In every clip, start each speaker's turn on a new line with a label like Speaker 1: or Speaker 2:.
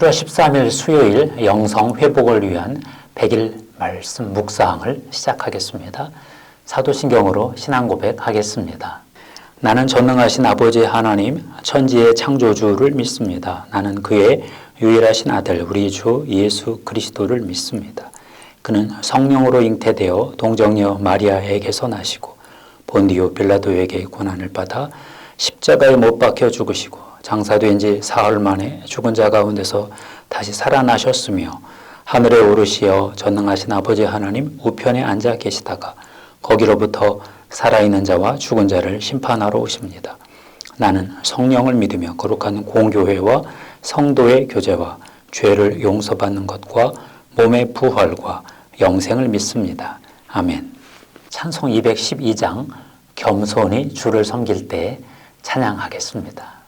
Speaker 1: 7월 13일 수요일 영성 회복을 위한 100일 말씀 묵상을 시작하겠습니다. 사도신경으로 신앙 고백하겠습니다. 나는 전능하신 아버지 하나님, 천지의 창조주를 믿습니다. 나는 그의 유일하신 아들 우리 주 예수 그리스도를 믿습니다. 그는 성령으로 잉태되어 동정녀 마리아에게서 나시고 본디오 빌라도에게 고난을 받아 십자가에 못 박혀 죽으시고 장사된 지 사흘 만에 죽은 자 가운데서 다시 살아나셨으며 하늘에 오르시어 전능하신 아버지 하나님 우편에 앉아 계시다가 거기로부터 살아있는 자와 죽은 자를 심판하러 오십니다. 나는 성령을 믿으며 거룩한 공교회와 성도의 교제와 죄를 용서받는 것과 몸의 부활과 영생을 믿습니다. 아멘. 찬송 212장 겸손히 주를 섬길 때 찬양하겠습니다.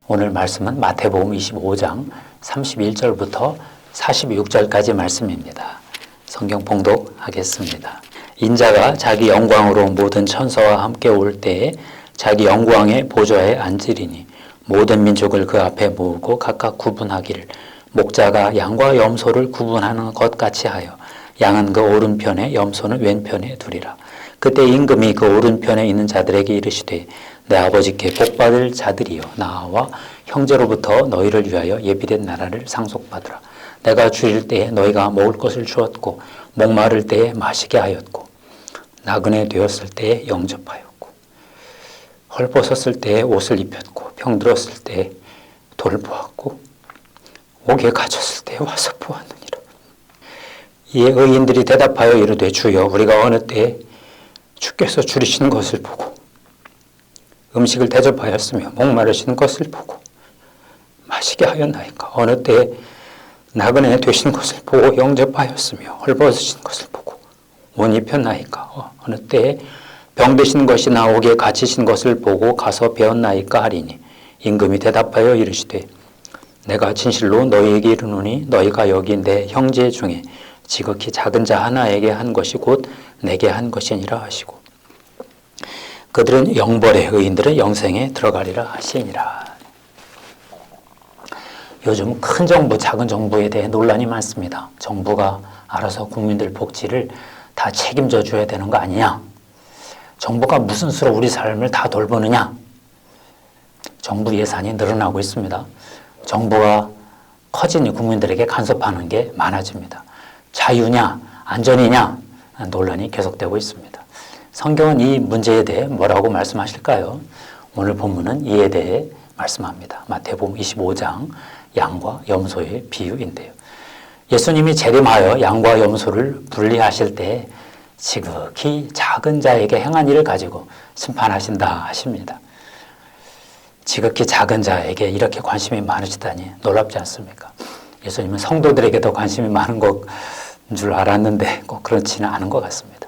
Speaker 1: 오늘 말씀은 마태복음 25장 31절부터 46절까지 말씀입니다. 성경 봉독하겠습니다. 인자가 자기 영광으로 모든 천사와 함께 올 때에 자기 영광의 보좌에 앉으리니 모든 민족을 그 앞에 모으고 각각 구분하기를 목자가 양과 염소를 구분하는 것 같이 하여 양은 그 오른편에 염소는 왼편에 두리라. 그때 임금이 그 오른편에 있는 자들에게 이르시되 내 아버지께 복받을 자들이여 나와 형제로부터 너희를 위하여 예비된 나라를 상속받으라. 내가 줄일 때에 너희가 먹을 것을 주었고 목마를 때에 마시게 하였고 나그네 되었을 때에 영접하였고 헐벗었을 때에 옷을 입혔고 병들었을 때에 돌보았고 옥에 갇혔을 때에 와서 보았느니라. 이에 의인들이 대답하여 이르되 주여 우리가 어느 때에 주께서 줄이신 것을 보고 음식을 대접하였으며 목마르신 것을 보고 마시게 하였나이까. 어느 때에 나그네 되신 것을 보고 영접하였으며 헐벗으신 것을 보고 옷 입혔나이까. 어느 때에 병드신 것이나 옥에 갇히신 것을 보고 가서 배웠나이까 하리니 임금이 대답하여 이르시되 내가 진실로 너희에게 이르노니 너희가 여기 내 형제 중에 지극히 작은 자 하나에게 한 것이 곧 내게 한 것이니라 하시고 그들은 영벌에 의인들은 영생에 들어가리라 하시니라. 요즘 큰 정부, 작은 정부에 대해 논란이 많습니다. 정부가 알아서 국민들 복지를 다 책임져 줘야 되는 거 아니냐? 정부가 무슨 수로 우리 삶을 다 돌보느냐? 정부 예산이 늘어나고 있습니다. 정부가 커지니 국민들에게 간섭하는 게 많아집니다. 자유냐, 안전이냐 논란이 계속되고 있습니다. 성경은 이 문제에 대해 뭐라고 말씀하실까요? 오늘 본문은 이에 대해 말씀합니다. 마태복음 25장 양과 염소의 비유인데요. 예수님이 재림하여 양과 염소를 분리하실 때 지극히 작은 자에게 행한 일을 가지고 심판하신다 하십니다. 지극히 작은 자에게 이렇게 관심이 많으시다니 놀랍지 않습니까? 예수님은 성도들에게 더 관심이 많은 것 줄 알았는데 꼭 그렇지는 않은 것 같습니다.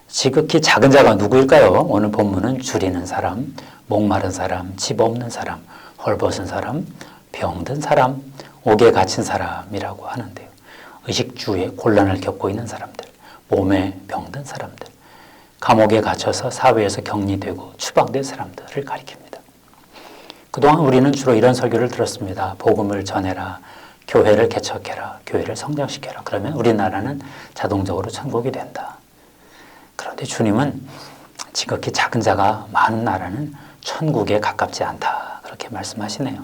Speaker 1: 지극히 작은 자가 누구일까요? 오늘 본문은 줄이는 사람, 목마른 사람, 집 없는 사람, 헐벗은 사람, 병든 사람, 옥에 갇힌 사람이라고 하는데요. 의식주에 곤란을 겪고 있는 사람들, 몸에 병든 사람들, 감옥에 갇혀서 사회에서 격리되고 추방된 사람들을 가리킵니다. 그동안 우리는 주로 이런 설교를 들었습니다. 복음을 전해라, 교회를 개척해라, 교회를 성장시켜라. 그러면 우리나라는 자동적으로 천국이 된다. 그런데 주님은 지극히 작은 자가 많은 나라는 천국에 가깝지 않다. 그렇게 말씀하시네요.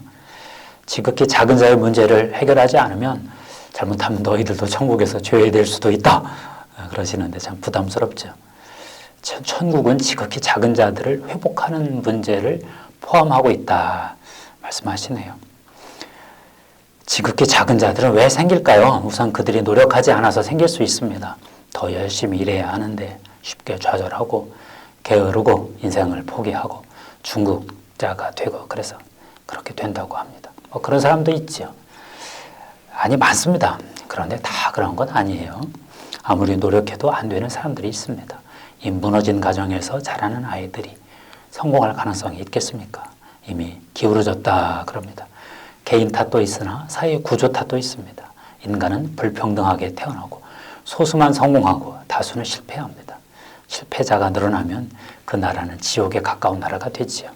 Speaker 1: 지극히 작은 자의 문제를 해결하지 않으면 잘못하면 너희들도 천국에서 죄될 수도 있다. 그러시는데 참 부담스럽죠. 천국은 지극히 작은 자들을 회복하는 문제를 포함하고 있다. 말씀하시네요. 지극히 작은 자들은 왜 생길까요? 우선 그들이 노력하지 않아서 생길 수 있습니다. 더 열심히 일해야 하는데 쉽게 좌절하고 게으르고 인생을 포기하고 중국자가 되고 그래서 그렇게 된다고 합니다. 그런 사람도 있죠. 아니 많습니다. 그런데 다 그런 건 아니에요. 아무리 노력해도 안 되는 사람들이 있습니다. 이 무너진 가정에서 자라는 아이들이 성공할 가능성이 있겠습니까? 이미 기울어졌다 그럽니다. 개인 탓도 있으나 사회 구조 탓도 있습니다. 인간은 불평등하게 태어나고 소수만 성공하고 다수는 실패합니다. 실패자가 늘어나면 그 나라는 지옥에 가까운 나라가 되지요.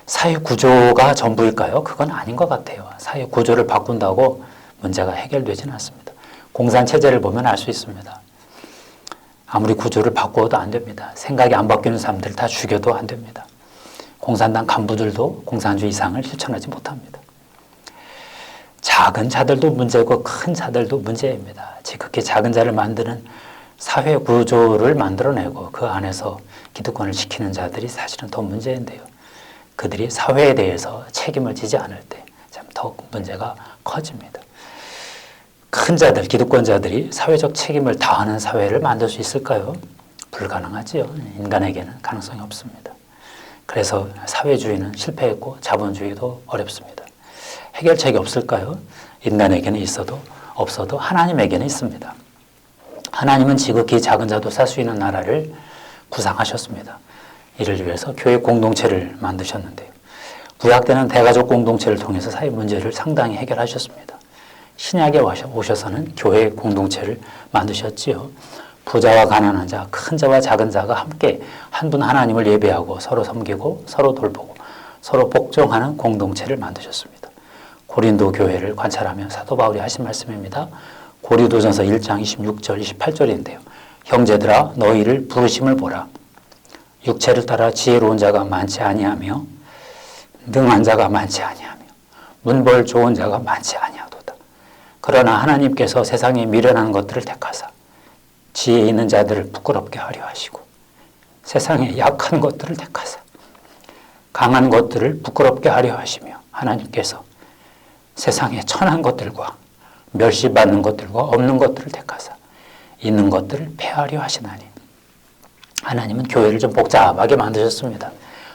Speaker 1: 사회 구조가 전부일까요? 그건 아닌 것 같아요. 사회 구조를 바꾼다고 문제가 해결되지는 않습니다. 공산체제를 보면 알 수 있습니다. 아무리 구조를 바꾸어도 안 됩니다. 생각이 안 바뀌는 사람들 다 죽여도 안 됩니다. 공산당 간부들도 공산주의 이상을 실천하지 못합니다. 작은 자들도 문제고 큰 자들도 문제입니다. 지극히 작은 자를 만드는 사회 구조를 만들어내고 그 안에서 기득권을 지키는 자들이 사실은 더 문제인데요. 그들이 사회에 대해서 책임을 지지 않을 때 참 더욱 문제가 커집니다. 큰 자들, 기득권자들이 사회적 책임을 다하는 사회를 만들 수 있을까요? 불가능하지요. 인간에게는 가능성이 없습니다. 그래서 사회주의는 실패했고 자본주의도 어렵습니다. 해결책이 없을까요? 인간에게는 있어도 없어도 하나님에게는 있습니다. 하나님은 지극히 작은 자도 살 수 있는 나라를 구상하셨습니다. 이를 위해서 교회 공동체를 만드셨는데요. 구약 때는 대가족 공동체를 통해서 사회 문제를 상당히 해결하셨습니다. 신약에 오셔서는 교회 공동체를 만드셨지요. 부자와 가난한 자, 큰 자와 작은 자가 함께 한 분 하나님을 예배하고 서로 섬기고 서로 돌보고 서로 복종하는 공동체를 만드셨습니다. 고린도 교회를 관찰하면 사도 바울이 하신 말씀입니다. 고린도전서 1장 26절 28절인데요. 형제들아 너희를 부르심을 보라. 육체를 따라 지혜로운 자가 많지 아니하며 능한 자가 많지 아니하며 문벌 좋은 자가 많지 아니하도다. 그러나 하나님께서 세상에 미련한 것들을 택하사 지혜 있는 자들을 부끄럽게 하려 하시고 세상에 약한 것들을 택하사 강한 것들을 부끄럽게 하려 하시며 하나님께서 세상에 천한 것들과 멸시받는 것들과 없는 것들을 택하사 있는 것들을 폐하려 하시나니 하나님은 교회를 좀 복잡하게 만드셨습니다.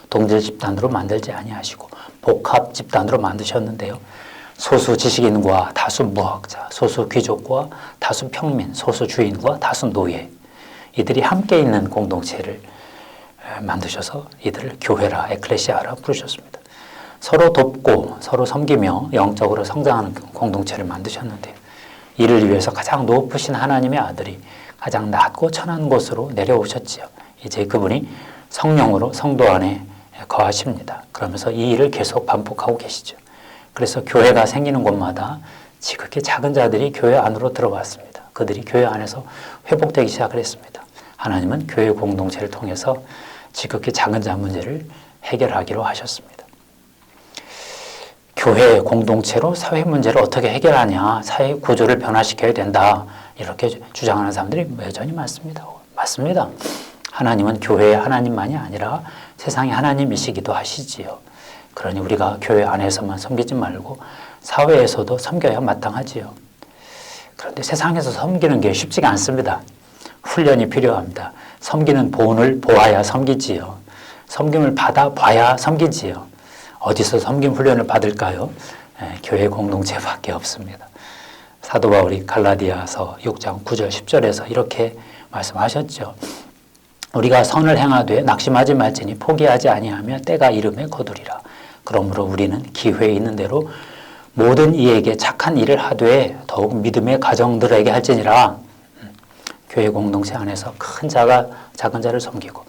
Speaker 1: 동질 집단으로 만들지 아니하시고 복합 집단으로 만드셨는데요. 소수 지식인과 다수 무학자, 소수 귀족과 다수 평민, 소수 주인과 다수 노예 이들이 함께 있는 공동체를 만드셔서 이들을 교회라 에클레시아라 부르셨습니다. 서로 돕고 서로 섬기며 영적으로 성장하는 공동체를 만드셨는데요. 이를 위해서 가장 높으신 하나님의 아들이 가장 낮고 천한 곳으로 내려오셨지요. 이제 그분이 성령으로 성도 안에 거하십니다. 그러면서 이 일을 계속 반복하고 계시죠. 그래서 교회가 생기는 곳마다 지극히 작은 자들이 교회 안으로 들어왔습니다. 그들이 교회 안에서 회복되기 시작을 했습니다. 하나님은 교회 공동체를 통해서 지극히 작은 자 문제를 해결하기로 하셨습니다. 교회 공동체로 사회 문제를 어떻게 해결하냐, 사회 구조를 변화시켜야 된다, 이렇게 주장하는 사람들이 여전히 많습니다. 맞습니다. 하나님은 교회의 하나님만이 아니라 세상의 하나님이시기도 하시지요. 그러니 우리가 교회 안에서만 섬기지 말고 사회에서도 섬겨야 마땅하지요. 그런데 세상에서 섬기는 게 쉽지가 않습니다. 훈련이 필요합니다. 섬기는 본을 보아야 섬기지요. 섬김을 받아봐야 섬기지요. 어디서 섬김 훈련을 받을까요? 교회 공동체밖에 없습니다. 사도 바울이 갈라디아서 6장 9절 10절에서 이렇게 말씀하셨죠. 우리가 선을 행하되 낙심하지 말지니 포기하지 아니하며 때가 이름에 거두리라. 그러므로 우리는 기회에 있는 대로 모든 이에게 착한 일을 하되 더욱 믿음의 가정들에게 할지니라. 교회 공동체 안에서 큰 자가 작은 자를 섬기고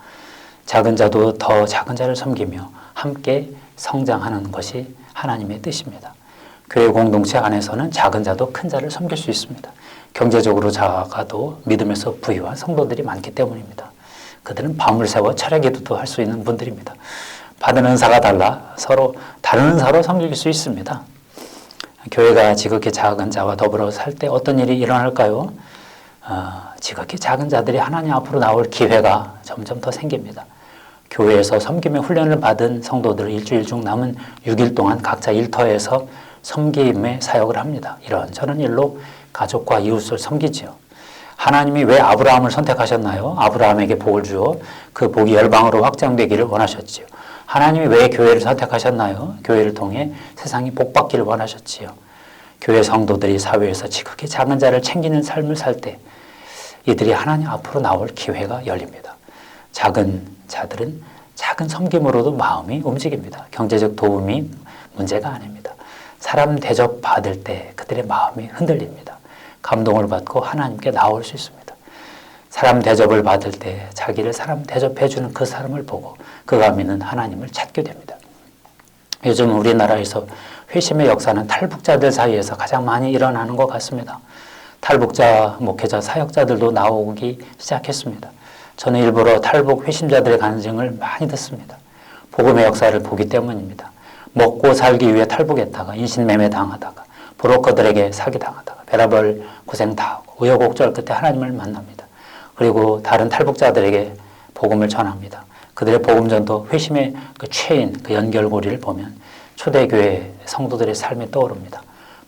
Speaker 1: 작은 자도 더 작은 자를 섬기며 함께 성장하는 것이 하나님의 뜻입니다. 교회 공동체 안에서는 작은 자도 큰 자를 섬길 수 있습니다. 경제적으로 작아도 믿음에서 부유한 성도들이 많기 때문입니다. 그들은 밤을 새워 철야 기도도 할 수 있는 분들입니다. 받은 은사가 달라 서로 다른 은사로 섬길 수 있습니다. 교회가 지극히 작은 자와 더불어 살 때 어떤 일이 일어날까요? 지극히 작은 자들이 하나님 앞으로 나올 기회가 점점 더 생깁니다. 교회에서 섬김의 훈련을 받은 성도들은 일주일 중 남은 6일 동안 각자 일터에서 섬김의 사역을 합니다. 이런저런 일로 가족과 이웃을 섬기지요. 하나님이 왜 아브라함을 선택하셨나요? 아브라함에게 복을 주어 그 복이 열방으로 확장되기를 원하셨지요. 하나님이 왜 교회를 선택하셨나요? 교회를 통해 세상이 복받기를 원하셨지요. 교회 성도들이 사회에서 지극히 작은 자를 챙기는 삶을 살 때 이들이 하나님 앞으로 나올 기회가 열립니다. 작은 자들은 작은 섬김으로도 마음이 움직입니다. 경제적 도움이 문제가 아닙니다. 사람 대접 받을 때 그들의 마음이 흔들립니다. 감동을 받고 하나님께 나올 수 있습니다. 사람 대접을 받을 때 자기를 사람 대접해주는 그 사람을 보고 그가 믿는 하나님을 찾게 됩니다. 요즘 우리나라에서 회심의 역사는 탈북자들 사이에서 가장 많이 일어나는 것 같습니다. 탈북자, 목회자, 사역자들도 나오기 시작했습니다. 저는 일부러 탈북 회심자들의 간증을 많이 듣습니다. 복음의 역사를 보기 때문입니다. 먹고 살기 위해 탈북했다가 인신매매 당하다가 브로커들에게 사기당하다가 별의별 고생 다 하고 우여곡절 끝에 하나님을 만납니다. 그리고 다른 탈북자들에게 복음을 전합니다. 그들의 복음전도 회심의 그 체인, 그 연결고리를 보면 초대교회 성도들의 삶이 떠오릅니다.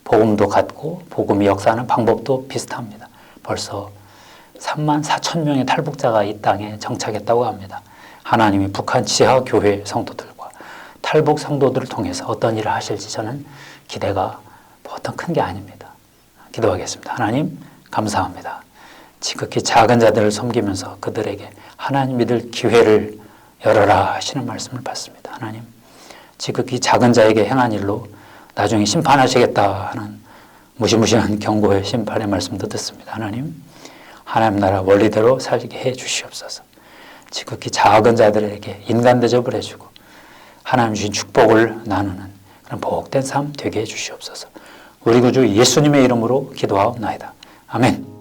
Speaker 1: 복음도 같고 복음이 역사하는 방법도 비슷합니다. 벌써 3만 4천 명의 탈북자가 이 땅에 정착했다고 합니다. 하나님이 북한 지하 교회 성도들과 탈북 성도들을 통해서 어떤 일을 하실지 저는 기대가 보통 큰 게 아닙니다. 기도하겠습니다. 하나님 감사합니다. 지극히 작은 자들을 섬기면서 그들에게 하나님 믿을 기회를 열어라 하시는 말씀을 받습니다. 하나님 지극히 작은 자에게 행한 일로 나중에 심판하시겠다 하는 무시무시한 경고의 심판의 말씀도 듣습니다. 하나님 나라 원리대로 살게 해 주시옵소서. 지극히 작은 자들에게 인간 대접을 해주고 하나님 주신 축복을 나누는 그런 복된 삶 되게 해 주시옵소서. 우리 구주 예수님의 이름으로 기도하옵나이다. 아멘.